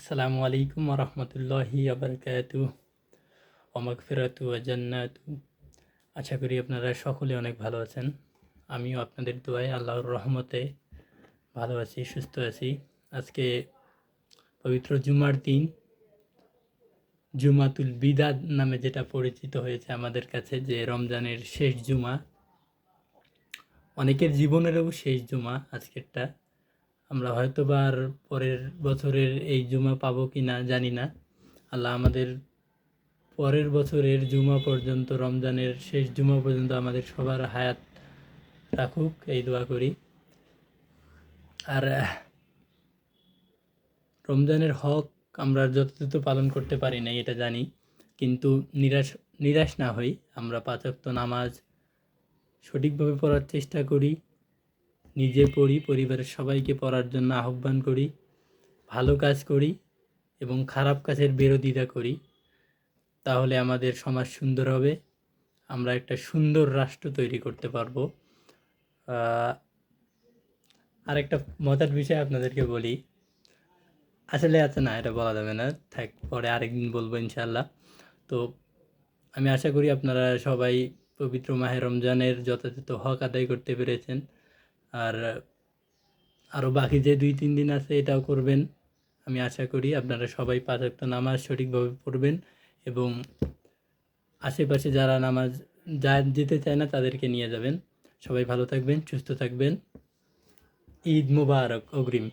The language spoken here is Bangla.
আসসালামু আলাইকুম রহমতুল্লাহি আবরকাতু ওমাগফিরাতু ওয়া জান্নাতু। আশা করি আপনারা সকলে অনেক ভালো আছেন। আমিও আপনাদের দোয়ায় আল্লাহর রহমতে ভালো আছি, সুস্থ আছি। আজকে পবিত্র জুমার দিন, জুমাতুল বিদাত নামে যেটা পরিচিত হয়েছে আমাদের কাছে, যে রমজানের শেষ জুমা, অনেকের জীবনেরও শেষ জুমা আজকেরটা। আমরা হয়তো বা আর পরের বছরের এই জুমা পাবো কি না জানি না। আল্লাহ আমাদের পরের বছরের জুমা পর্যন্ত, রমজানের শেষ জুমা পর্যন্ত আমাদের সবার হায়াত রাখুক, এই দোয়া করি। আর রমজানের হক আমরা যথাযথ পালন করতে পারি না, এটা জানি, কিন্তু নিরাশ না হই। আমরা 5 ওয়াক্ত নামাজ সঠিকভাবে পড়ার চেষ্টা করি, নিজে পড়ি, পরিবারের সবাইকে পড়ার জন্য আহ্বান করি, ভালো কাজ করি এবং খারাপ কাজের বিরোধিতা করি। তাহলে আমাদের সমাজ সুন্দর হবে, আমরা একটা সুন্দর রাষ্ট্র তৈরি করতে পারবো। আরেকটা মজার বিষয় আপনাদেরকে বলি, আসলে আছে না, এটা বলা যাবে না, থাক, পরে আরেকদিন বলবো ইনশাল্লাহ। তো আমি আশা করি আপনারা সবাই পবিত্র মাহে রমজানের যথাযথ হক আদায় করতে পেরেছেন। আর আরও বাকি যে 2-3 দিন আছে এটাও করবেন। আমি আশা করি আপনারা সবাই 5 ওয়াক্ত নামাজ সঠিকভাবে পড়বেন এবং আশেপাশে যারা নামাজ যেতে চায় না তাদেরকে নিয়ে যাবেন। সবাই ভালো থাকবেন, সুস্থ থাকবেন। ঈদ মুবারক অগ্রিম।